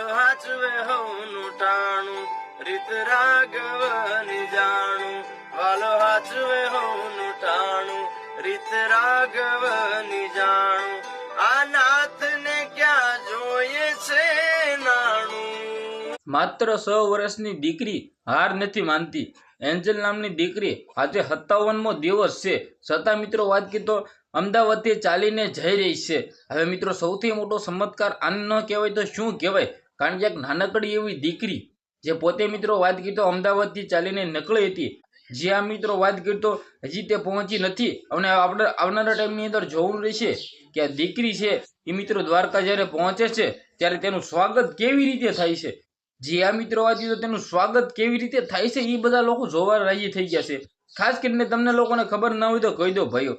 વાલો હાચવે હવનું ટાણું રીત રાઘવની જાણું વાલો હાચવે હવનું ટાણું રીત રાઘવની જાણું આ નાથને ક્યાં જોઈએ છે નાણું। માત્ર 6 વર્ષની દીકરી હાર નથી માનતી। એન્જલ નામની દીકરી આજે 57મો દિવસ છે, છતાં મિત્રો વાત કરીએ તો અમદાવાદથી ચાલીને જઈ રહી છે। હવે મિત્રો સૌથી મોટો ચમત્કાર આને ન કહેવાય તો શું કહેવાય? કારણ કે એક નાનકડી એવી દીકરી જે પોતે મિત્રો વાત કરીએ તો અમદાવાદથી ચાલીને નીકળી હતી, જ્યાં મિત્રો વાત કરીએ તો હજી તે પહોંચી નથી અને આવનારા ટાઈમની અંદર જોવું રહેશે કે આ દીકરી છે એ મિત્રો દ્વારકા જ્યારે પહોંચે છે ત્યારે તેનું સ્વાગત કેવી રીતે થાય છે। જે આ મિત્રો વાત તો તેનું સ્વાગત કેવી રીતે થાય છે એ બધા લોકો જોવા રાજી થઈ ગયા છે। ખાસ કરીને તમને લોકોને ખબર ના હોય તો કહી દો ભાઈઓ,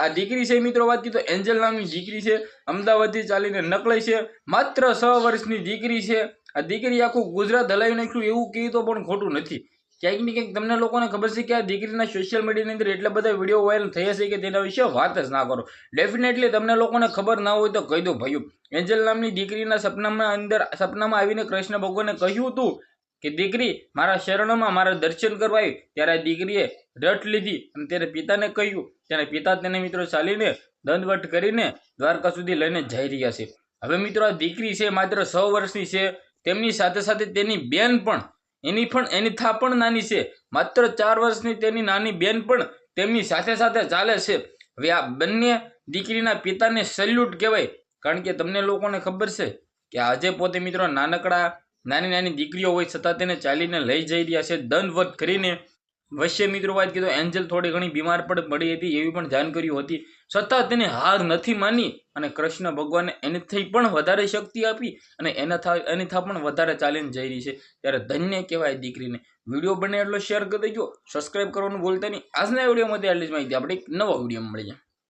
આ દીકરી છે મિત્રો વાત કરીએ તો એન્જલ નામની દીકરી છે, અમદાવાદથી ચાલીને નકળી છે, માત્ર 6 વર્ષની દીકરી છે। આ દીકરી આખું ગુજરાત હલાવી નાખ્યું એવું કહે તો પણ ખોટું નથી। ક્યાંક ને ક્યાંક તમને લોકોને ખબર છે કે આ દીકરીના સોશિયલ મીડિયાની અંદર એટલા બધા વિડીયો વાયરલ થયા છે કે તેના વિશે વાત જ ના કરો। ડેફિનેટલી તમને લોકોને ખબર ના હોય તો કહી દો ભાઈઓ, એન્જલ નામની દીકરીના સપનામાં આવીને કૃષ્ણ ભગવાને કહ્યું હતું કે દીકરી મારા શરણોમાં મારા દર્શન કરવા આવી, ત્યારે આ દીકરીએ રટ લીધી અને તેને પિતાને કહ્યું, ત્યારે પિતા તેને મિત્રો ચાલીને દંડવટ કરીને દ્વારકા સુધી લઈને જઈ રહ્યા છે। હવે મિત્રો આ દીકરી છે માત્ર 6 વર્ષની છે, તેમની સાથે સાથે તેની બેન પણ એની થા પણ નાની છે, માત્ર 4 વર્ષની તેની નાની બેન પણ તેમની સાથે સાથે ચાલે છે। હવે આ બંને દીકરીના પિતાને સેલ્યુટ કહેવાય, કારણ કે તમને લોકોને ખબર છે કે આજે પોતે મિત્રો નાની દીકરીઓ હોય છતાં તેને ચાલીને લઈ જઈ રહ્યા છે દંડવત કરીને। વચ્ચે મિત્રો વાત કરીએ તો એન્જલ થોડી ઘણી બીમાર પણ પડી હતી એવી પણ જાણકારીઓ હતી, છતાં તેને હાર નથી માની અને કૃષ્ણ ભગવાને એનાથી પણ વધારે શક્તિ આપી અને એની થા પણ વધારે ચાલીને જઈ રહી છે। ત્યારે ધન્ય કહેવાય દીકરીને। વિડીયો બને એટલો શેર કરી દેજો, સબસ્ક્રાઇબ કરવાનું ભૂલતા નહીં। આજના વિડીયોમાંથી આટલી જ માહિતી, આપણે એક નવા વિડીયોમાં મળીએ।